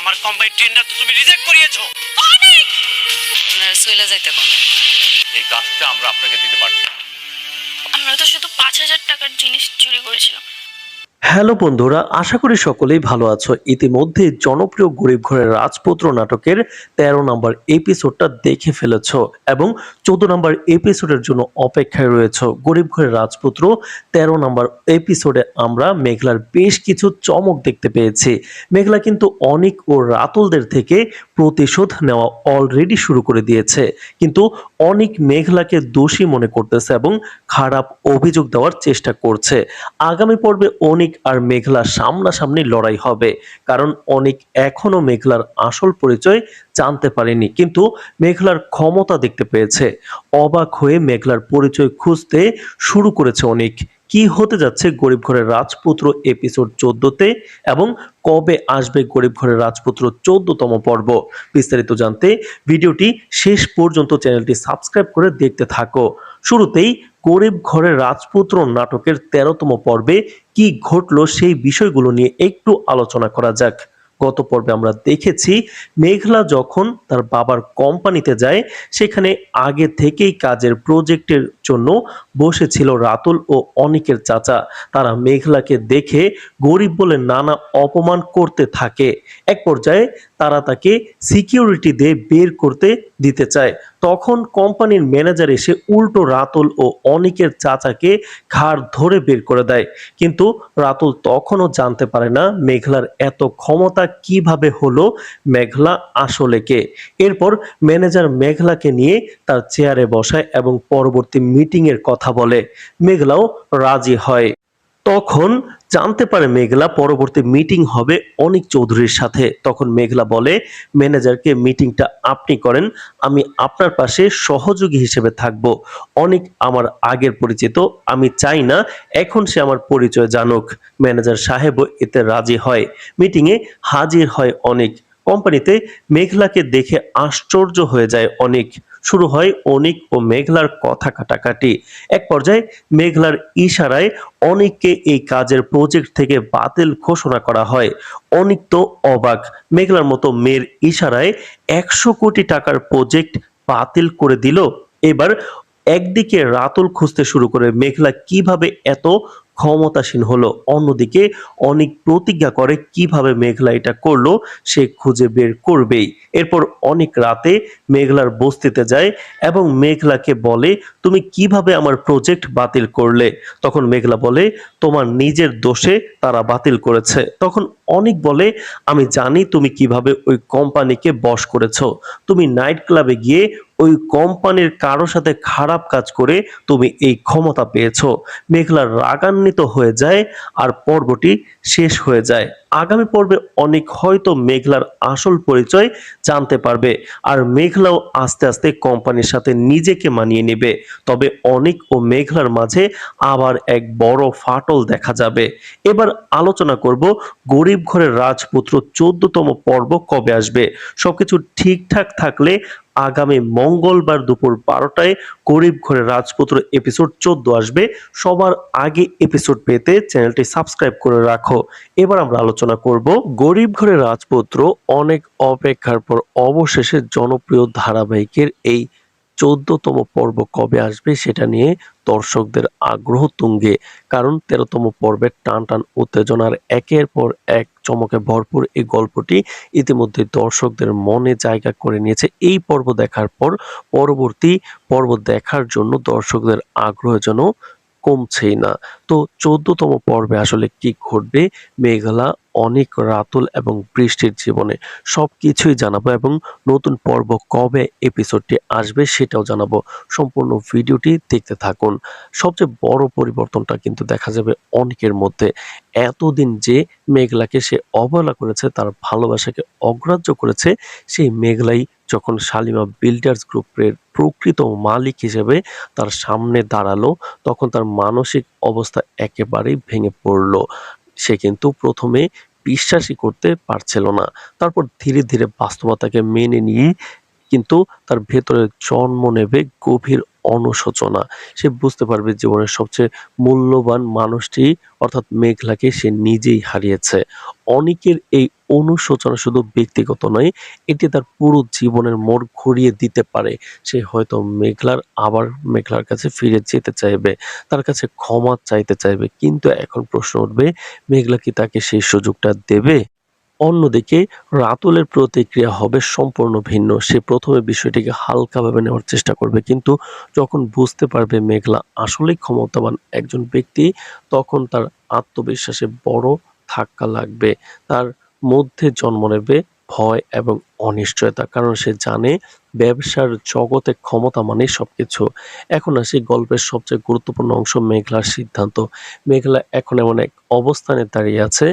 আমার কোম্পানির টেন্ডার তো তুমি রিজেক্ট করিয়েছো। অনেক চলে যাইতে কোন এই কাজটা আমরা আপনাকে দিতে পারছি না। আমরা তো শুধু 5,000 টাকার জিনিস চুরি করেছিলাম। হ্যালো বন্ধুরা, আশা করি সকলেই ভালো আছো। ইতিমধ্যে জনপ্রিয় গরিব ঘরের রাজপুত্র নাটকের 13 নম্বর এপিসোডটা দেখে ফেলেছ এবং 14 নম্বর এপিসোডের জন্য অপেক্ষায় রয়েছে। গরিব ঘরের রাজপুত্র 13 নম্বর এপিসোডে আমরা মেঘলার বেশ কিছু চমক দেখতে পেয়েছি। মেঘলা কিন্তু অনিক ও রাতুলদের থেকে প্রতিশোধ নেওয়া অলরেডি শুরু করে দিয়েছে, কিন্তু অনিক মেঘলাকে দোষী মনে করতেছে এবং খারাপ অভিযোগ দেওয়ার চেষ্টা করছে। আগামী পর্বে অনিক আর মেঘলা সামনাসামনি লড়াই হবে, কারণ অনিক এখনো মেঘলার আসল পরিচয় জানতে পারেনি, কিন্তু মেঘলার ক্ষমতা দেখতে পেয়েছে। অবাক হয়ে মেঘলার পরিচয় খুঁজতে শুরু করেছে অনিক। কি হতে যাচ্ছে গরিব ঘরের রাজপুত্র এপিসোড 14তে এবং কবে আসবে গরিব ঘরের রাজপুত্র 14তম পর্ব? বিস্তারিত জানতে ভিডিওটি শেষ পর্যন্ত চ্যানেলটি সাবস্ক্রাইব করে দেখতে থাকো। শুরুতেই গরিব ঘরের রাজপুত্র নাটকের 13তম পর্বে কি ঘটলো সেই বিষয়গুলো নিয়ে একটু আলোচনা করা যাক। গত পর্বে আমরা দেখেছি মেঘলা যখন তার বাবার কোম্পানিতে যায়, সেখানে আগে থেকেই কাজের প্রজেক্টের জন্য বসেছিল রাতুল ও অনিকের চাচা। তারা মেঘলাকে দেখে গরিব বলে নানা অপমান করতে থাকে। এক পর্যায়ে তারা তাকে সিকিউরিটি দিয়ে বের করতে দিতে চায়। তখন কোম্পানির ম্যানেজার এসে উল্টো রাতুল ও অনিকের চাচাকে ঘাড় ধরে বের করে দেয়, কিন্তু রাতুল তখনও জানতে পারে না মেঘলার এত ক্ষমতা কিভাবে হলো, মেঘলা আসলে কে। এরপর ম্যানেজার মেঘলাকে নিয়ে তার চেয়ারে বসায় এবং পরবর্তী মিটিং এর কথা বলে। মেঘলাও রাজি হয়। তখন জানতে পারে মেঘলা পরবর্তী মিটিং হবে অনিক চৌধুরীর সাথে। তখন মেঘলা বলে ম্যানেজারকে, মিটিংটা আপনি করেন, আমি আপনার পাশে সহযোগী হিসেবে থাকব। অনিক আমার আগের পরিচিত, আমি চাই না এখন সে আমার পরিচয় জানুক। ম্যানেজার সাহেবও এতে রাজি হয়। মিটিংয়ে হাজির হয় অনিক। কোম্পানিতে মেঘলাকে দেখে আশ্চর্য হয়ে যায় অনিক। শুরু হয় অনিক ও মেঘলার কথা কাটাকাটি। এক পর্যায়ে মেঘলার ইশারায় অনিককে এই কাজের প্রজেক্ট থেকে বাতিল ঘোষণা করা হয়। অনিক তো অবাক, মেঘলার মতো মেয়ের ইশারায় 100 কোটি টাকার প্রজেক্ট বাতিল করে দিল। এবার একদিকে রাতুল খুঁজতে শুরু করে মেঘলা কিভাবে এত ক্ষমতাসীন হলো, অন্যদিকে অনিক প্রতিজ্ঞা করে কিভাবে মেঘলা এটা করলো সে খুঁজে বের করবেই। এরপর অনিক রাতে মেঘলার বস্তিতে যায় এবং মেঘলাকে বলে, তুমি কিভাবে আমার প্রজেক্ট বাতিল করলে? তখন মেঘলা বলে, তোমার নিজের দোষে তারা বাতিল করেছে। তখন অনিক বলে, আমি জানি তুমি কিভাবে ওই কোম্পানিকে বশ করেছো। তুমি নাইট ক্লাবে গিয়ে ওই কোম্পানির কারো সাথে খারাপ কাজ করে তুমি এই ক্ষমতা পেয়েছো। মেঘলা রাগান্বিত হয়ে যায় আর পর্বটি শেষ হয়ে যায়। আগামী পর্বে অনেক হয়তো মেঘলার আসল পরিচয় জানতে পারবে আর মেঘলাও আস্তে আস্তে কোম্পানির সাথে নিজেকে মানিয়ে নেবে। তবে অনিক ও মেঘলার মাঝে আবার এক বড় ফাটল দেখা যাবে। এবার আলোচনা করব গরিব ঘরের রাজপুত্র 14তম পর্ব কবে আসবে। সবকিছু ঠিকঠাক থাকলে আগামী মঙ্গলবার দুপুর 12টায় গরিব ঘরের রাজপুত্র এপিসোড 14 আসবে। সবার আগে এপিসোড পেতে চ্যানেলটি সাবস্ক্রাইব করে রাখো। এবার আমরা আলোচনা করব গরিব ঘরের রাজপুত্র অনেক অপেক্ষার পর অবশেষে জনপ্রিয় ধারাবাহিকের এই 14তম পর্ব কবে আসবে সেটা নিয়ে দর্শকদের আগ্রহ তুঙ্গে। কারণ 13তম পর্বের টান টান উত্তেজনার একের পর এক চমকে ভরপুর এই গল্পটি ইতিমধ্যে দর্শকদের মনে জায়গা করে নিয়েছে। এই পর্ব দেখার পর পরবর্তী পর্ব দেখার জন্য দর্শকদের আগ্রহ যেন কমছেই না। তো 14তম পর্বে আসলে কি ঘটবে মেঘলা, অনিক, রাতুল এবং বৃষ্টির জীবনে সবকিছুই জানাবো এবং নতুন পর্ব কবে এপিসোডটি আসবে সেটাও জানাবো। সম্পূর্ণ ভিডিওটি দেখতে থাকুন। সবচেয়ে বড় পরিবর্তনটা কিন্তু দেখা যাবে অনিকের মধ্যে। এতদিন যে মেঘলাকে সে অবহেলা করেছে, তার ভালোবাসাকে অগ্রাহ্য করেছে, সেই মেঘলাই যখন শালিমা বিল্ডার্স গ্রুপের প্রকৃত মালিক হিসেবে তার সামনে দাঁড়ালো, তখন তার মানসিক অবস্থা একেবারেই ভেঙে পড়ল। সে কিন্তু প্রথমে বিশ্বাসই করতে পারছিল না। তারপর ধীরে ধীরে বাস্তবতাকে মেনে নিয়ে কিন্তু তার ভেতরে জন্ম নেবে গভীর অনুশোচনা। সে বুঝতে পারবে জীবনের সবচেয়ে মূল্যবান মানুষটি অর্থাৎ মেঘলাকে সে নিজেই হারিয়েছে। অনিকের এই অনুশোচনা শুধু ব্যক্তিগত নয়, এটি তার পুরো জীবনের মোড় ঘুরিয়ে দিতে পারে। সে হয়তো মেঘলার কাছে ফিরে যেতে চাইবে, তার কাছে ক্ষমা চাইতে চাইবে। কিন্তু এখন প্রশ্ন উঠবে, মেঘলা কি তাকে সেই সুযোগটা দেবে? অন্যদিকে রাতুলের প্রতিক্রিয়া হবে সম্পূর্ণ ভিন্ন। সে প্রথমে বিষয়টিকে হালকাভাবে নেওয়ার চেষ্টা করবে, কিন্তু যখন বুঝতে পারবে মেঘলা আসলেই ক্ষমতাবান একজন ব্যক্তি, তখন তার আত্মবিশ্বাসে বড় ধাক্কা লাগবে। তার মধ্যে জন্ম নেবে ভয় এবং অনিশ্চয়তা, কারণ সে জানে ব্যবসার জগতে ক্ষমতা মানেই সবকিছু। এখন আসি গল্পের সবচেয়ে গুরুত্বপূর্ণ অংশ, মেঘলার সিদ্ধান্ত। মেঘলা এখন এমন এক অবস্থানে দাঁড়িয়ে আছে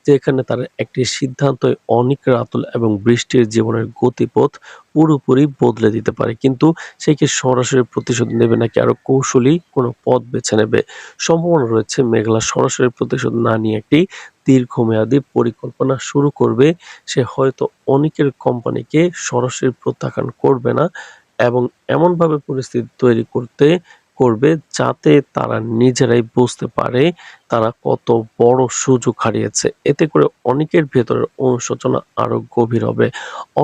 যেখানে তার একটি সিদ্ধান্তই অনিক, রাতুল এবং বৃষ্টির জীবনের গতিপথ পুরোপুরি বদলে দিতে পারে। কিন্তু সে কি সরাসরি প্রতিশোধ নেবে নাকি আরো কৌশলী কোনো পথ বেছে নেবে? সম্ভাবনা রয়েছে মেঘলা সরাসরি প্রতিশোধ না নিয়ে একটি দীর্ঘমেয়াদী পরিকল্পনা শুরু করবে। সে হয়তো অনিকের কোম্পানিকে সরাসরি প্রত্যাখ্যান করবে না এবং এমনভাবে পরিস্থিতি তৈরি করবে যাতে তারা নিজেরাই বুঝতে পারে তারা কত বড় সুযোগ হারিয়েছে। এতে করে অনেকের ভেতরের অনুশোচনা আরো গভীর হবে।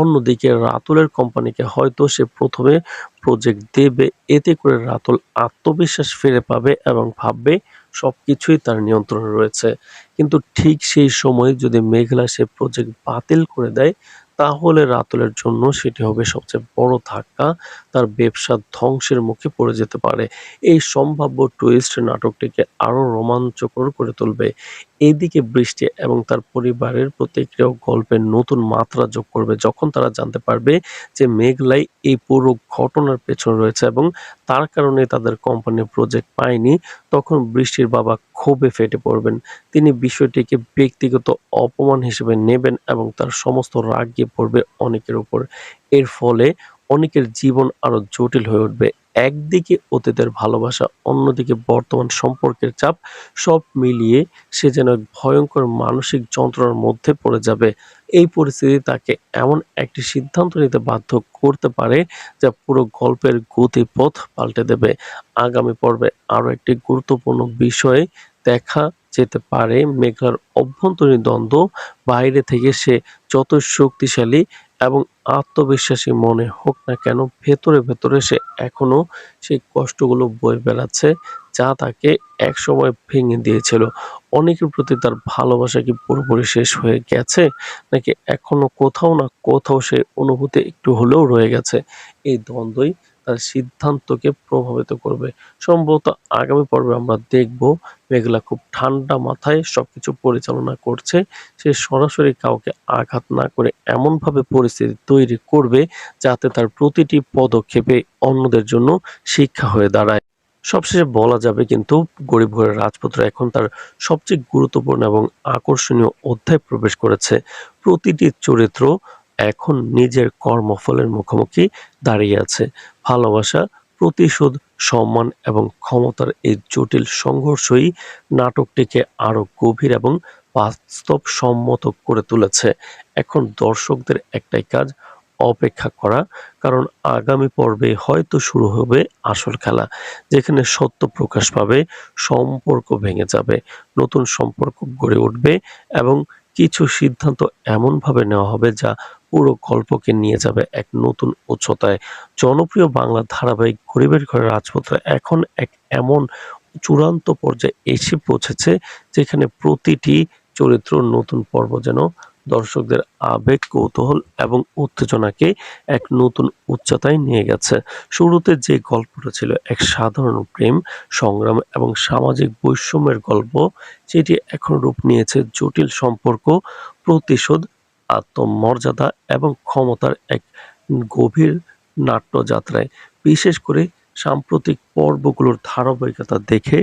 অন্যদিকে রাতুলের কোম্পানিকে হয়তো সে প্রথমে প্রজেক্ট দেবে, এতে করে রাতুল আত্মবিশ্বাস ফিরে পাবে এবং ভাববে সবকিছুই তার নিয়ন্ত্রণে রয়েছে। কিন্তু ঠিক সেই সময় যদি মেঘলা সে প্রজেক্ট বাতিল করে দেয়, তাহলে রাতুলের জন্য সেটি হবে সবচেয়ে বড় ধাক্কা। তার ব্যবসা ধ্বংসের মুখে পড়ে যেতে পারে। এই সম্ভাব্য টুইস্ট নাটকটিকে আরো রোমাঞ্চকর করে তুলবে। এদিকে বৃষ্টি এবং তার পরিবারের প্রতিক্রিয়াও গল্পের নতুন মাত্রা যোগ করবে। যখন তারা জানতে পারবে যে মেঘলাই এই পুরো ঘটনার পেছনে রয়েছে এবং তার কারণে তাদের কোম্পানি প্রজেক্ট পায়নি, তখন বৃষ্টির বাবা ক্ষোভে ফেটে পড়বেন। তিনি বিষয়টিকে ব্যক্তিগত অপমান হিসেবে নেবেন এবং তার সমস্ত রাগ গিয়ে পড়বে অনেকের উপর। এর ফলে অনেকের জীবন আরো জটিল হয়ে উঠবে। একদিকে অতীতের ভালোবাসা, অন্যদিকে বর্তমান সম্পর্কের চাপ, সব মিলিয়ে সে যেন এক ভয়ঙ্কর মানসিক যন্ত্রণার মধ্যে পড়ে যাবে। এই পরিস্থিতি তাকে এমন একটি সিদ্ধান্ত নিতে বাধ্য করতে পারে যা পুরো গল্পের গতিপথ পাল্টে দেবে। আগামী পর্বে আরো একটি গুরুত্বপূর্ণ বিষয় দেখা যেতে পারে, মেঘলার অভ্যন্তরীণ দ্বন্দ্ব। বাইরে থেকে সে যতই শক্তিশালী এবং আত্মবিশ্বাসী মনে হোক না কেন, ভেতরে ভেতরে সে এখনো সেই কষ্টগুলো বয়ে বেড়াচ্ছে যা তাকে একসময় ভেঙে দিয়েছিল। অনেকের প্রতি তার ভালোবাসা কি পুরোপুরি শেষ হয়ে গেছে, নাকি এখনো কোথাও না কোথাও সেই অনুভূতি একটু হলেও রয়ে গেছে? এই দ্বন্দ্বই তার সিদ্ধান্তকে প্রভাবিত করবে। সম্ভবত আগামী পর্বে আমরা দেখব মেঘলা খুব ঠান্ডা মাথায় সবকিছু পরিচালনা করছে। সে সরাসরি কাউকে আঘাত না করে এমনভাবে পরিস্থিতি তৈরি করবে যাতে তার প্রতিটি পদক্ষেপে অন্যদের জন্য শিক্ষা হয়ে দাঁড়ায়। সবশেষে বলা যাবে কিন্তু গরিব ঘরের রাজপুত্র এখন তার সবচেয়ে গুরুত্বপূর্ণ এবং আকর্ষণীয় অধ্যায় প্রবেশ করেছে। প্রতিটি চরিত্র এখন নিজের কর্মফলের মুখোমুখি দাঁড়িয়ে আছে। ভালোবাসা, প্রতিশোধ, সম্মান এবং ক্ষমতার এই জটিল সংঘর্ষই নাটকটিকে আরো গভীর এবং বাস্তবসম্মত করে তুলেছে। এখন দর্শকদের একটাই কাজ, অপেক্ষা করা, কারণ আগামী পর্বে হয়তো শুরু হবে আসল খেলা, যেখানে সত্য প্রকাশ পাবে, সম্পর্ক ভেঙে যাবে, নতুন সম্পর্ক গড়ে উঠবে এবং কিছু সিদ্ধান্ত এমনভাবে নেওয়া হবে যা পুরো গল্পকে নিয়ে যাবে এক নতুন উচ্চতায়। জনপ্রিয় বাংলা ধারাবাহিক গরিবের ঘরের রাজপুত্র এখন এক এমন চূড়ান্ত পর্যায়ে এসে পৌঁছেছে যেখানে প্রতিটি চরিত্র নতুন পর্ব যেন দর্শকদের আবেগ, কৌতূহল এবং উত্তেজনাকে এক নতুন উচ্চতায় নিয়ে গেছে। শুরুতে যে গল্পটা ছিল এক সাধারণ প্রেম, সংগ্রাম এবং সামাজিক বৈষম্যের গল্প, সেটি এখন রূপ নিয়েছে জটিল সম্পর্ক, প্রতিশোধ, আত্মমর্যাদা এবং ক্ষমতার এক গভীর নাট্যযাত্রায়। বিশেষ করে সাম্প্রতিক পর্বগুলোর ধারাবাহিকতা দেখে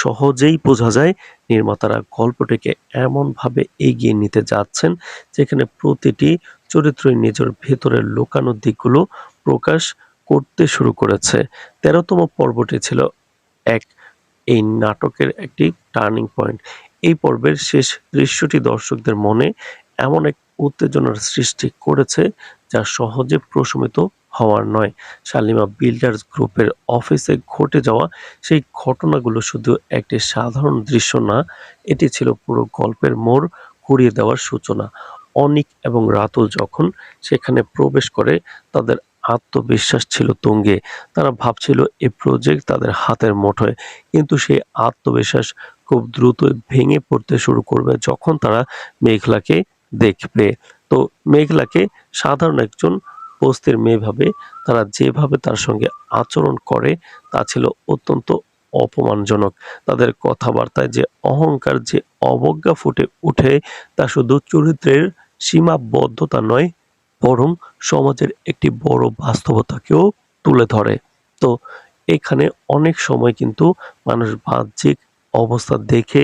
সহজেই বোঝা যায় নির্মাতারা গল্পটিকে এমনভাবে এগিয়ে নিতে যাচ্ছেন যেখানে প্রতিটি চরিত্রই নিজের ভেতরের লুকানো দিকগুলো প্রকাশ করতে শুরু করেছে। ১৩তম পর্বটি ছিল এক এই নাটকের একটি টার্নিং পয়েন্ট। এই পর্বের শেষ দৃশ্যটি দর্শকদের মনে এমন এক উত্তেজনার সৃষ্টি করেছে যা সহজে প্রশমিত হওয়ার নয়। শালিমা বিল্ডার্স গ্রুপের অফিসে ঘটে যাওয়া সেই ঘটনাগুলো শুধু একটি সাধারণ দৃশ্য না, এটি ছিল পুরো গল্পের মোড় ঘুরিয়ে দেওয়ার সূচনা। অনিক এবং রাতুল যখন সেখানে প্রবেশ করে তাদের আত্মবিশ্বাস ছিল তুঙ্গে। তারা ভাবছিল এই প্রজেক্ট তাদের হাতের মুঠোয়, কিন্তু সেই আত্মবিশ্বাস খুব দ্রুতই ভেঙে পড়তে শুরু করবে যখন তারা মেঘলাকে দেখবে। তো মেঘলাকে সাধারণ একজন বস্তির মেয়ে ভাবে, তারা যেভাবে তার সঙ্গে আচরণ করে তা ছিল অত্যন্ত অপমানজনক। তাদের কথাবার্তায় যে অহংকার, যে অবজ্ঞা ফুটে ওঠে তা শুধু চরিত্রের সীমাবদ্ধতা নয়, বরং সমাজের একটি বড় বাস্তবতাকেও তুলে ধরে। তো এখানে অনেক সময় কিন্তু মানুষ বাহ্যিক অবস্থা দেখে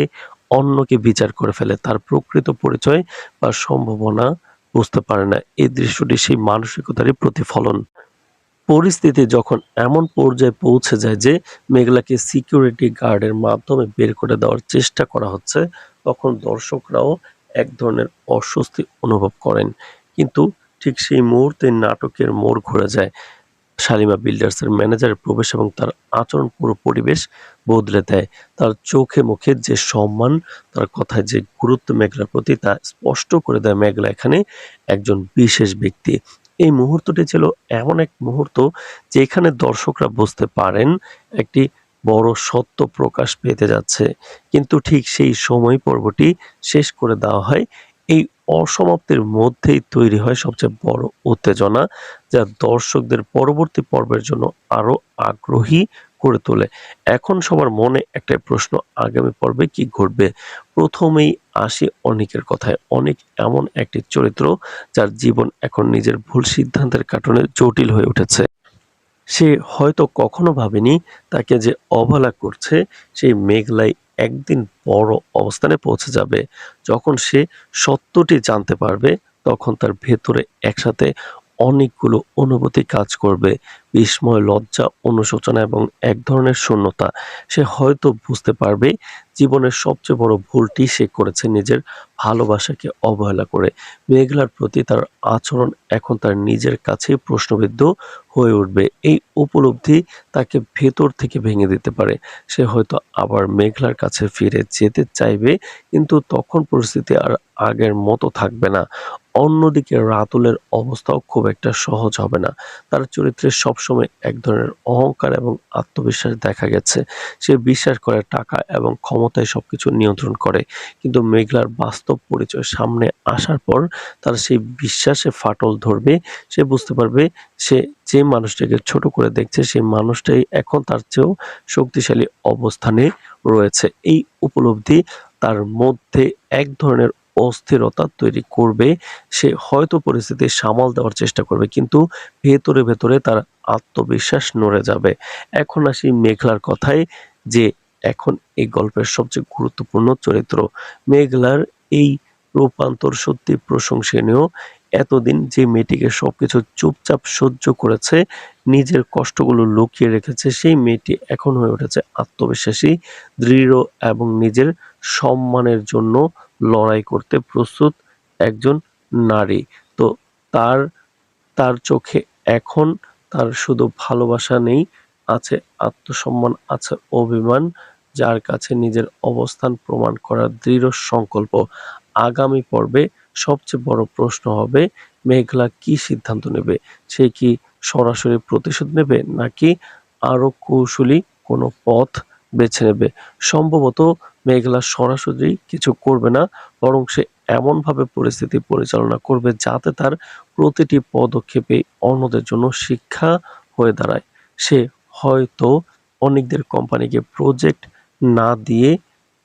অন্যকে বিচার করে ফেলে, তার প্রকৃত পরিচয় বা সম্ভাবনা বুঝতে পারে না। এই দৃশ্যটি সেই মানসিকতারই প্রতিফলন। পরিস্থিতি যখন এমন পর্যায়ে পৌঁছে যায় যে মেঘলাকে সিকিউরিটি গার্ডের মাধ্যমে বের করে দেওয়ার চেষ্টা করা হচ্ছে, তখন দর্শকরাও এক ধরনের অস্বস্তি অনুভব করেন। কিন্তু ঠিক সেই মুহূর্তে নাটকের মোড় ঘুরে যায়। শালিমা বিল্ডার্সের ম্যানেজারের প্রবেশ এবং তার আচরণ পুরো পরিবেশ বদলে দেয়। তার চোখে মুখে যে সম্মান, তার কথায় যে গুরুত্ব মেঘলার প্রতি, তা স্পষ্ট করে দেয় মেঘলা এখানে একজন বিশেষ ব্যক্তি। এই মুহূর্তটি ছিল এমন এক মুহূর্ত যেখানে দর্শকরা বুঝতে পারেন একটি বড় সত্য প্রকাশ পেতে যাচ্ছে। কিন্তু ঠিক সেই সময় পর্বটি শেষ করে দেওয়া হয়। এই অসমাপ্তির মধ্যেই তৈরি হয় সবচেয়ে বড় উত্তেজনা, যা দর্শকদের পরবর্তী পর্বের জন্য আরো আগ্রহী করে তোলে। এখন সবার মনে একটাই প্রশ্ন, আগামী পর্বে কি ঘটবে? প্রথমেই আসি অনিকের কথায়। অনিক এমন একটি চরিত্র যার জীবন এখন নিজের ভুল সিদ্ধান্তের কারণে জটিল হয়ে উঠেছে। সে হয়তো কখনো ভাবেনি তাকে যে অবহেলা করছে সেই মেঘলাই একদিন বড় অবস্থানে পৌঁছে যাবে। যখন সে সত্যটি জানতে পারবে তখন তার ভেতরে একসাথে অনেকগুলো অনুভূতি কাজ করবে। বিস্ময়, লজ্জা, অনুশোচনা এবং এক ধরনের শূন্যতা। সে হয়তো বুঝতে পারবে জীবনের সবচেয়ে বড় ভুলটি সে করেছে নিজের ভালোবাসাকে অবহেলা করে। মেঘলার প্রতি তার আচরণ এখন তার নিজের কাছেই প্রশ্নবিদ্ধ হয়ে উঠবে। এই উপলব্ধি তাকে ভেতর থেকে ভেঙে দিতে পারে। সে হয়তো আবার মেঘলার কাছে ফিরে যেতে চাইবে, কিন্তু তখন পরিস্থিতি আর আগের মতো থাকবে না। অন্যদিকে রাতুলের অবস্থাও খুব একটা সহজ হবে না। তার চরিত্রে সবসময় এক ধরনের অহংকার এবং আত্মবিশ্বাস দেখা গেছে। সে বিশ্বাস করে টাকা এবং ক্ষমতায় সবকিছু নিয়ন্ত্রণ করে। কিন্তু মেঘলার বাস্তব পরিচয় সামনে আসার পর তার সেই বিশ্বাসে ফাটল ধরবে। সে বুঝতে পারবে সে যে মানুষটাকে ছোট করে দেখছে সেই মানুষটাই এখন তার চেয়েও শক্তিশালী অবস্থানে রয়েছে। এই উপলব্ধি তার মধ্যে এক ধরনের অস্থিরতা তৈরি করবে। সে হয়তো পরিস্থিতি সামাল দেওয়ার চেষ্টা করবে, কিন্তু ভেতরে ভেতরে তার আত্মবিশ্বাস নড়ে যাবে। এখন আসি মেঘলার কথায়, যে এখন এই গল্পের সবচেয়ে গুরুত্বপূর্ণ চরিত্র। মেঘলার এই রূপান্তর সত্যি প্রশংসনীয়। এতদিন যে মেয়েটিকে সবকিছু চুপচাপ সহ্য করেছে, নিজের কষ্টগুলো লুকিয়ে রেখেছে, সেই মেয়েটি এখন হয়ে উঠেছে আত্মবিশ্বাসী, দৃঢ় এবং নিজের সম্মানের জন্য লড়াই করতে প্রস্তুত একজন নারী। তো তার তার চোখে এখন তার শুধু ভালোবাসা নেই, আছে আত্মসম্মান, আছে অভিমান, যার কাছে নিজের অবস্থান প্রমাণ করার দৃঢ় সংকল্প। আগামী পর্বে সবচেয়ে বড় প্রশ্ন হবে মেঘলা কি সিদ্ধান্ত নেবে? সে কি সরাসরি প্রতিশোধ নেবে, নাকি আরো কৌশলী কোনো পথ বেছে নেবে? সম্ভবত মেঘলা সরাসরি কিছু করবে না, বরং সে এমনভাবে পরিস্থিতি পরিচালনা করবে যাতে তার প্রতিটি পদক্ষেপে অন্যদের জন্য শিক্ষা হয়ে দাঁড়ায়। সে হয়তো অনেকদের কোম্পানিকে প্রজেক্ট না দিয়ে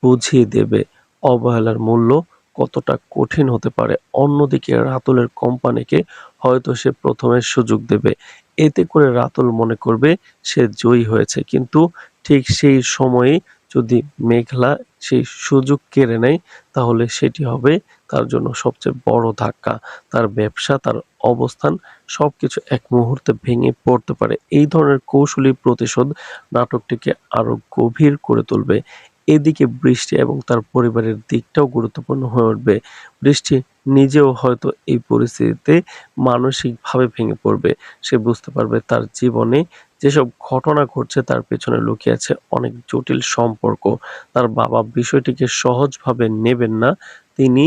বুঝিয়ে দেবে অবহেলার মূল্য কতটা কঠিন হতে পারে। অন্যদিকে রাতুলের কোম্পানিকে হয়তো সে প্রথমে সুযোগ দেবে। এতে করে রাতুল মনে করবে সে জয়ী হয়েছে, কিন্তু ঠিক সেই সময়ে যদি মেঘলা সেই সুযোগ কেড়ে নেয় তাহলে সেটি হবে তার জন্য সবচেয়ে বড় ধাক্কা। তার ব্যবসা, তার অবস্থান সবকিছু এক মুহূর্তে ভেঙে পড়তে পারে। এই ধরনের কৌশলী প্রতিশোধ নাটকটিকে আরো গভীর করে তুলবে। এদিকে বৃষ্টি এবং তার পরিবারের দিকটাও গুরুত্বপূর্ণ হয়ে উঠবে। বৃষ্টি নিজেও হয়তো এই পরিস্থিতিতে মানসিকভাবে ভেঙে পড়বে। সে বুঝতে পারবে তার জীবনে যেসব ঘটনা ঘটছে তার পেছনে লুকিয়ে আছে অনেক জটিল সম্পর্ক। তার বাবা বিষয়টিকে সহজভাবে নেবেন না। তিনি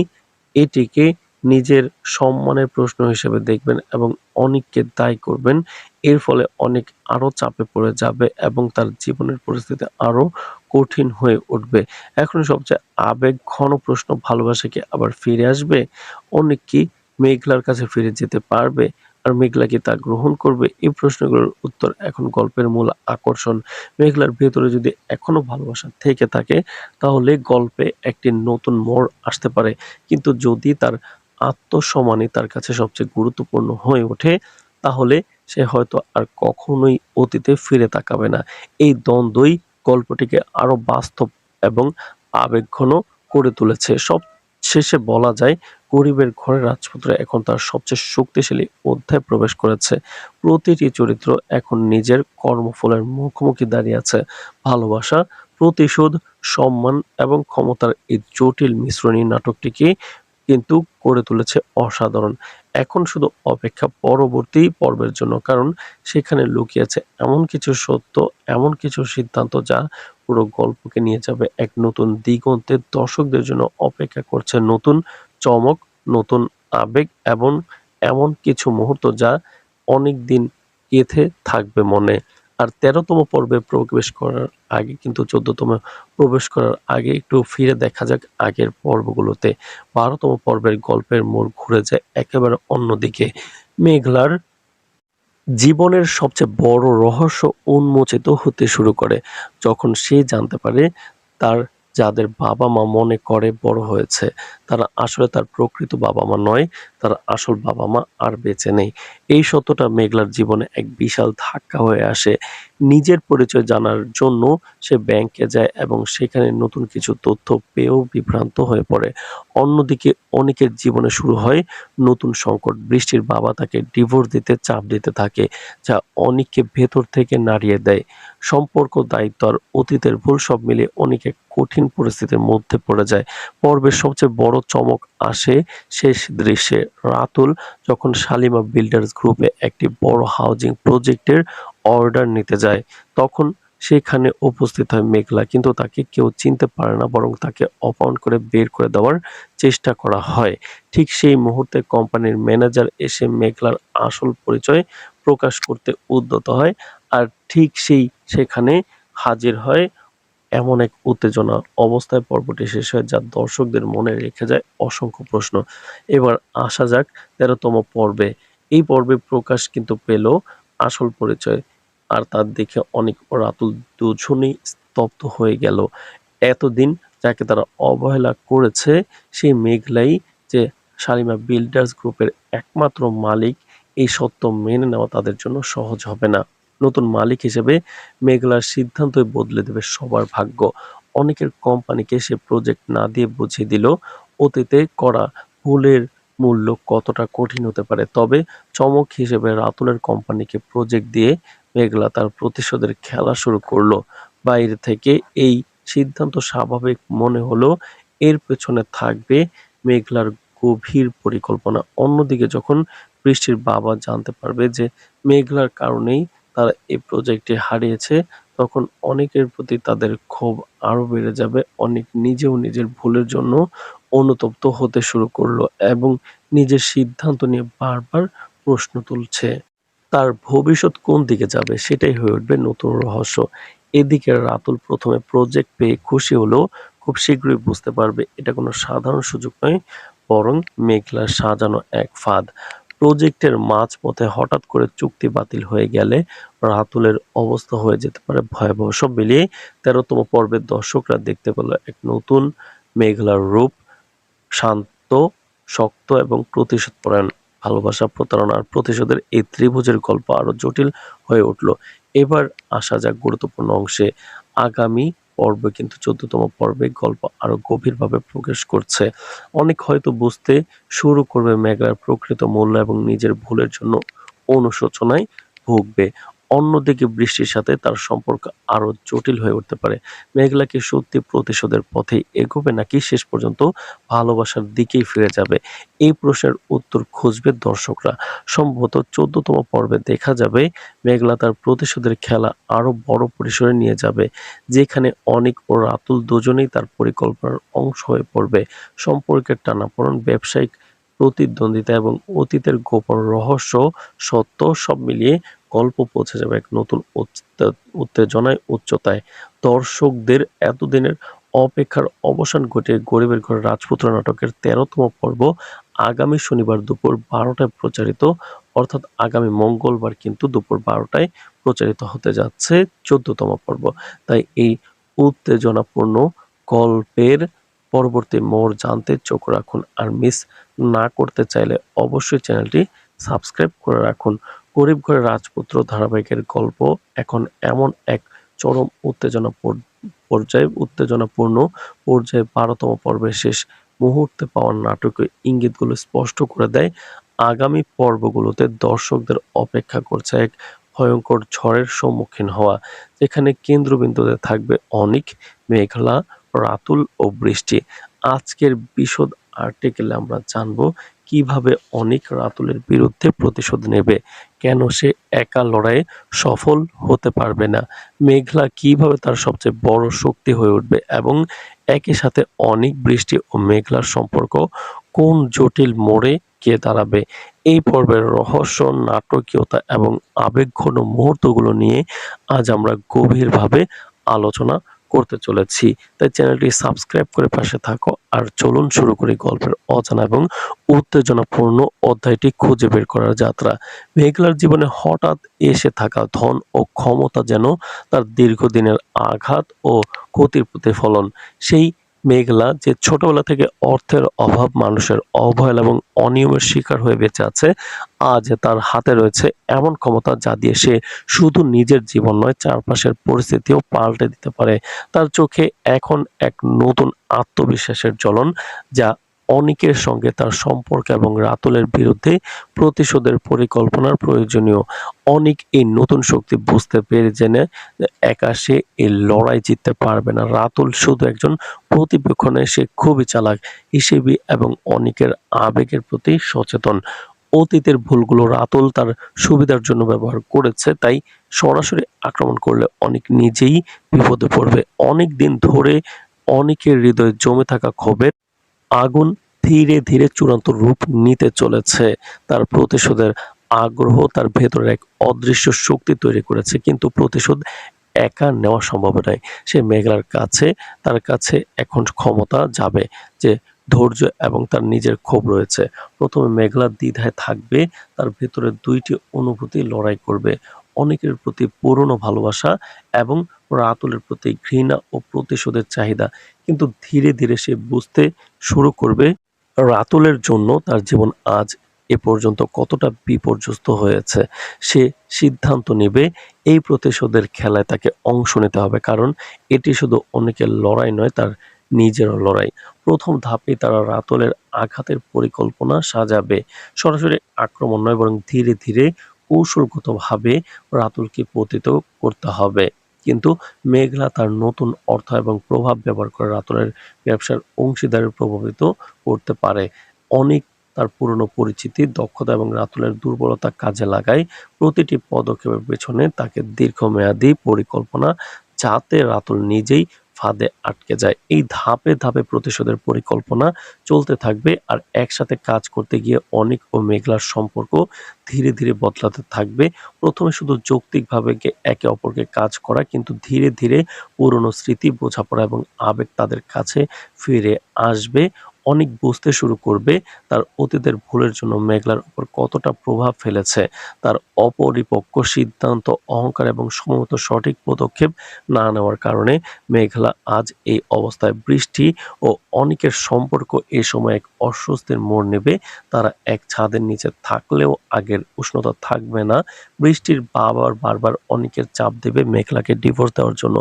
এটিকে নিজের সম্মানের প্রশ্ন হিসেবে দেখবেন এবং অনিককে দায়ী করবেন। এর ফলে অনেক আরো চাপে পড়ে যাবে এবং তার জীবনের পরিস্থিতি আরো কঠিন হয়ে উঠবে। এখন সবচেয়ে আবেগঘন প্রশ্ন, ভালোবাসা কি আবার ফিরে আসবে? অনিক কি মেঘলার কাছে ফিরে যেতে পারবে? আর মেঘলা কি তা গ্রহণ করবে? এই প্রশ্নগুলোর উত্তর এখন গল্পের মূল আকর্ষণ। মেঘলার ভেতরে যদি এখনো ভালোবাসা থেকে থাকে তাহলে গল্পে একটি নতুন মোড় আসতে পারে। কিন্তু যদি তার আত্মসম্মানই তার কাছে সবচেয়ে গুরুত্বপূর্ণ হয়ে ওঠে তাহলে সে হয়তো আর কখনোই অতীতে ফিরে তাকাবে না। এই দ্বন্দ্বই গল্পটিকে আরো বাস্তব এবং আবেগঘন করে তুলেছে। সবশেষে বলা যায় গরিবের ঘরের রাজপুত্র এখন তার সবচেয়ে শক্তিশালী অধ্যায়ে প্রবেশ করেছে। প্রতিটি চরিত্র এখন নিজের কর্মফলের মুখোমুখি দাঁড়িয়ে আছে। ভালোবাসা, প্রতিশোধ, সম্মান এবং ক্ষমতার এই জটিল মিশ্রণই নাটকটিকে কিন্তু করে তুলেছে অসাধারণ। এখন শুধু অপেক্ষা পরবর্তী পর্বের জন্য, কারণ সেখানে লুকিয়ে আছে এমন কিছু সত্য, এমন কিছু সিদ্ধান্ত যা পুরো গল্পকে নিয়ে যাবে এক নতুন দিগন্তে। দর্শকদের জন্য অপেক্ষা করছে নতুন চমক, নতুন আবেগ এবং এমন কিছু মুহূর্ত যা অনেকদিন গেঁথে থাকবে মনে। আর ১৩তম পর্বে প্রবেশ করার আগে কিন্তু ১৪তম প্রবেশ করার আগে একটু ফিরে দেখা যাক আগের পর্বগুলোতে। ১২তম পর্বের গল্পের মোড় ঘুরে যায় একেবারে অন্যদিকে। মেঘলার জীবনের সবচেয়ে বড় রহস্য উন্মোচিত হতে শুরু করে যখন সে জানতে পারে তার যাদের বাবা-মা মনে করে বড় হয়েছে, তারা আসলে তার প্রকৃত বাবা-মা নয়, তার আসল বাবা-মা আর বেঁচে নেই। এই সত্যটা মেঘলার জীবনে এক বিশাল ধাক্কা হয়ে আসে। নিজের পরিচয় জানার জন্য সে ব্যাংকে যায় এবং সেখানে নতুন কিছু তথ্য পেয়েও বিভ্রান্ত হয়ে পড়ে। অন্যদিকে অনিকের জীবনে শুরু হয় নতুন সংকট। বৃষ্টির বাবা তাকে ডিভোর্স দিতে চাপ দিতে থাকে, যা অনিককে ভেতর থেকে নাড়িয়ে দেয়। সম্পর্ক, দায়িত্ব আর অতীতের ভুল সব মিলিয়ে অনিক এক কঠিন পরিস্থিতির মধ্যে পড়ে যায়। পর্বের সবচেয়ে বড় চমক আসে শেষ দৃশ্যে। রাতুল যখন শালিমা বিল্ডার্স গ্রুপে একটি বড় হাউজিং প্রজেক্টের অর্ডার নিতে যায়, তখন সেখানে উপস্থিত হয় মেঘলা, কিন্তু তাকে কেউ চিনতে পারে না, বরং তাকে অপহরণ করে বের করে দেওয়ার চেষ্টা করা হয়। ঠিক সেই মুহূর্তে কোম্পানির ম্যানেজার এসে মেঘলার আসল পরিচয় প্রকাশ করতে উদ্যত হয়। আর ঠিক সেখানে হাজির হয় এমন এক উত্তেজনা অবস্থায় পর্বটি শেষ হয় যা দর্শকদের মনে রেখে যায় অসংখ্য প্রশ্ন। এবার আসা যাক ১৩তম পর্বে। এই পর্বে প্রকাশ কিন্তু পেল আসল পরিচয়। আর তার দেখে অনেক ও রাতুল দুজনেই স্তব্ধ হয়ে গেল। এতদিন যাকে তারা অবহেলা করেছে সেই মেঘলাই যে শালিমা বিল্ডার্স গ্রুপের একমাত্র মালিক, এই সত্য মেনে নেওয়া তাদের জন্য সহজ হবে না। নতুন মালিক হিসেবে মেঘলার সিদ্ধান্তই বদলে দেবে সবার ভাগ্য। অনেকের কোম্পানিকে সে প্রজেক্ট না দিয়ে বুঝিয়ে দিল অতীতে করা ভুলের মূল্য কতটা কঠিন হতে পারে। তবে চমক হিসেবে রাতুলের কোম্পানিকে প্রজেক্ট দিয়ে মেঘলা তার প্রতিশোধের খেলা শুরু করলো। বাইরে থেকে এই সিদ্ধান্ত স্বাভাবিক মনে হলেও এর পেছনে থাকবে মেঘলার গভীর পরিকল্পনা। অন্যদিকে যখন বৃষ্টির বাবা জানতে পারবে যে মেঘলার কারণেই তারা এই প্রজেক্টটি হারিয়েছে, তখন অনেকের প্রতি তাদের ক্ষোভ আরো বেড়ে যাবে। অনেক নিজেও নিজের ভুলের জন্য অনুতপ্ত হতে শুরু করলো এবং নিজের সিদ্ধান্ত নিয়ে বারবার প্রশ্ন তুলছে। তার ভবিষ্যৎ কোন দিকে যাবে সেটাই হয়ে উঠবে নতুন রহস্য। এদিকে রাতুল প্রথমে প্রজেক্ট পেয়ে খুশি হলেও খুব শীঘ্রই বুঝতে পারবে এটা কোনো সাধারণ সুযোগ নয়, বরং মেঘলার সাজানো এক ফাঁদ। প্রজেক্টের মাঝপথে হঠাৎ করে চুক্তি বাতিল হয়ে গেলে রাতুলের অবস্থা হয়ে যেতে পারে ভয়াবহ। সব মিলিয়ে ১৩তম পর্বের দর্শকরা দেখতে পেল এক নতুন মেঘলার রূপ, শান্ত, শক্ত এবং প্রতিশোধপরায়ণ। ভালোবাসা, প্রতারণা আর প্রতিশোধের এই ত্রিভুজের গল্প আরো জটিল হয়ে উঠল। এবার আসা যাক গুরুত্বপূর্ণ অংশে। আগামী পর্বে কিন্তু ১৪তম পর্বে গল্প আরো গভীরভাবে প্রকাশ করছে। অনেক হয়তো বুঝতে শুরু করবে মেঘলার প্রকৃত মূল্য এবং নিজের ভুলের জন্য অনুশোচনায় ভুগবে। অন্যদিকে বৃষ্টির সাথে তার সম্পর্ক আরো জটিল হয়ে উঠতে পারে। মেঘলা কি সত্যি প্রতিশোধের পথে এগোবে নাকি শেষ পর্যন্ত ভালোবাসার দিকেই ফিরে যাবে? এই প্রশ্নের উত্তর খুঁজবে দর্শকরা। সম্ভবত ১৪তম পর্বে দেখা যাবে মেঘলা তার প্রতিশোধের খেলা আরো বড় পরিসরে নিয়ে যাবে, যেখানে অনিক ও রাতুল দুজনেই তার পরিকল্পনার অংশ হয়ে পড়বে। সম্পর্কের টানাপোড়েন, ব্যবসায়িক প্রতিদ্বন্দ্বিতা এবং অতীতের গোপন রহস্য, সত্য সব মিলিয়ে গল্প পৌঁছে যাবে এক নতুন উত্তেজনায়, উচ্চতায়। দর্শকদের এতদিনের অপেক্ষার অবসান ঘটিয়ে গরিবের ঘরে রাজপুত্র নাটকের ১৩তম পর্ব আগামী শনিবার দুপুর ১২টায় প্রচারিত, অর্থাৎ আগামী মঙ্গলবার কিন্তু দুপুর ১২টায় প্রচারিত হতে যাচ্ছে ১৪তম পর্ব। তাই এই উত্তেজনাপূর্ণ গল্পের পরবর্তী মোড় জানতে চোখ রাখুন, আর মিস না করতে চাইলে অবশ্যই চ্যানেলটি সাবস্ক্রাইব করে রাখুন। গরিব ঘরের রাজপুত্র ধারাবাহিকের গল্প এখন এমন এক চরম উত্তেজনাপূর্ণ পর্যায়ে ১২তম পর্বের শেষ মুহূর্তে পাওয়া নাটকীয় ইঙ্গিতগুলো স্পষ্ট করে দেয় আগামী পর্বগুলোতে দর্শকদের অপেক্ষা করছে এক ভয়ঙ্কর ঝড়ের সম্মুখীন হওয়া, যেখানে কেন্দ্রবিন্দুতে থাকবে অনিক, মেঘলা, রাতুল ও বৃষ্টি। আজকের বিশদ আর্টিকেলে আমরা জানবো কিভাবে অনিক রাতুলের বিরুদ্ধে প্রতিশোধ নেবে, কেন সে একা লড়াইয়ে সফল হতে পারবে না, মেঘলা কিভাবে তার সবচেয়ে বড় শক্তি হয়ে উঠবে, এবং একই সাথে অনিক, বৃষ্টি ও মেঘলার সম্পর্ক কোন জটিল মোড়ে গিয়ে দাঁড়াবে। এই পর্বের রহস্য, নাটকীয়তা এবং আবেগঘন মুহূর্তগুলো নিয়ে আজ আমরা গভীরভাবে আলোচনা করতে চলেছি। তাই চ্যানেলটি সাবস্ক্রাইব করে পাশে থাকো, আর চলুন শুরু করি গল্পের অজানা এবং উত্তেজনাপূর্ণ অধ্যায়টি খুঁজে বের করার যাত্রা। মেঘলার জীবনে হঠাৎ এসে থাকা ধন ও ক্ষমতা যেন তার দীর্ঘদিনের আঘাত ও ক্ষতির প্রতিফলন। সেই মেঘলা যে ছোটবেলা থেকে অর্থের অভাব, মানুষের অবহেলা এবং অনিয়মের শিকার হয়ে বেঁচে আছে, আজ তার হাতে রয়েছে এমন ক্ষমতা যা দিয়ে সে শুধু নিজের জীবন নয়, চারপাশের পরিস্থিতিও পাল্টে দিতে পারে। তার চোখে এখন এক নতুন আত্মবিশ্বাসের জ্বলন, যা অনিকের সঙ্গে তার সম্পর্ক এবং রাতুলের বিরুদ্ধে প্রতিশোধের পরিকল্পনার প্রয়োজনীয়। অনিক এই নতুন শক্তি বুঝতে পেরে জেনে একা সে এই লড়াই জিততে পারবে না। রাতুল শুধু একজন প্রতিপক্ষণে, সে খুবই চালাক, হিসেবি এবং অনিকের আবেগের প্রতি সচেতন। অতীতের ভুলগুলো রাতুল তার সুবিধার জন্য ব্যবহার করেছে, তাই সরাসরি আক্রমণ করলে অনিক নিজেই বিপদে পড়বে। অনেক দিন ধরে অনিকের হৃদয়ে জমে থাকা ক্ষোভের আগুন ধীরে ধীরে চূড়ান্ত রূপ নিতে চলেছে। তার প্রতিশোধের আগ্রহ তার ভেতরে এক অদৃশ্য শক্তি তৈরি করেছে, কিন্তু প্রতিশোধ একা নেওয়া সম্ভব নয়। সে মেঘলার কাছে, তার কাছে এখন ক্ষমতা যাবে, যে ধৈর্য এবং তার নিজের ক্ষোভ রয়েছে। প্রথমে মেঘলা দ্বিধায় থাকবে, তার ভেতরে দুইটি অনুভূতি লড়াই করবে, অনেকের প্রতি পুরনো ভালোবাসা এবং রাতুলের প্রতি ঘৃণা ও প্রতিশোধের চাহিদা। কিন্তু ধীরে ধীরে সে বুঝতে শুরু করবে রাতুলের জন্য তার জীবন আজ এ পর্যন্ত কতটা বিপর্যস্ত হয়েছে। সে সিদ্ধান্ত নেবে এই প্রতিশোধের খেলায় তাকে অংশ নিতে হবে, কারণ এটি শুধু অনেকের লড়াই নয়, তার নিজেরও লড়াই। প্রথম ধাপে তারা রাতুলের আঘাতের পরিকল্পনা সাজাবে। সরাসরি আক্রমণ নয়, বরং ধীরে ধীরে কৌশলগতভাবে রাতুলকে পতিত করতে হবে। কিন্তু মেঘলা তার নতুন অর্থ এবং প্রভাব ব্যবহার করে রাতুলের ব্যবসার অংশীদারি প্রভাবিত করতে পারে। অনেক তার পুরনো পরিচিতি, দক্ষতা এবং রাতুলের দুর্বলতা কাজে লাগায়। প্রতিটি পদক্ষেপের পেছনে তাকে দীর্ঘমেয়াদী পরিকল্পনা, যাতে রাতুল নিজেই ফাঁদে আটকে যায়। এই ধাপে ধাপে প্রতিশোধের পরিকল্পনা চলতে থাকবে, আর একসাথে কাজ করতে গিয়ে অনিক ও মেঘলার সম্পর্ক ধীরে ধীরে বদলাতে থাকবে। প্রথমে শুধু যৌক্তিকভাবে একে অপরকে কাজ করা, কিন্তু ধীরে ধীরে পুরনো স্মৃতি, বোঝাপড়া এবং আবেগ তাদের কাছে ফিরে আসবে। অনেক বুঝতে শুরু করবে তার অতীতের ভুলের জন্য মেঘলার উপর কতটা প্রভাব ফেলেছে। তার অপরিপক্ক সিদ্ধান্ত, অহংকার এবং সময়মত সঠিক পদক্ষেপ না নেওয়ার কারণে মেঘলা আজ এই অবস্থায়। বৃষ্টি ও অনিকের সম্পর্ক এ সময় এক অস্বস্তির মোড় নেবে। তারা এক ছাদের নিচে থাকলেও আগের উষ্ণতা থাকবে না। বৃষ্টির বারবার অনিকের চাপ দেবে মেঘলাকে ডিভোর্স দেওয়ার জন্য।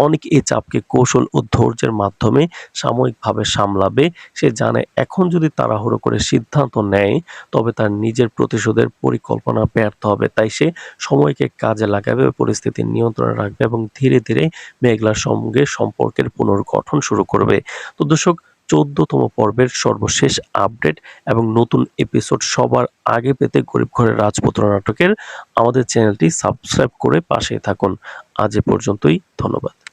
অনিক এই চাপকে কৌশল ও ধৈর্যের মাধ্যমে সাময়িকভাবে সামলাবে। সে সে জানে এখন যদি তাড়াহুড়ো করে সিদ্ধান্ত নেয় তবে তার নিজের প্রতিশোধের পরিকল্পনা ব্যর্থ হবে। তাই সে সময়কে কাজে লাগাবে, পরিস্থিতি নিয়ন্ত্রণে রাখবে এবং ধীরে ধীরে মেঘলার সঙ্গে সম্পর্কের পুনর্গঠন শুরু করবে। তো দর্শক, 14তম পর্বের সর্বশেষ আপডেট এবং নতুন এপিসোড সবার আগে পেতে গরিব ঘরের রাজপুত্র নাটকের আমাদের চ্যানেলটি সাবস্ক্রাইব করে পাশে থাকুন। আজ এ পর্যন্তই, ধন্যবাদ।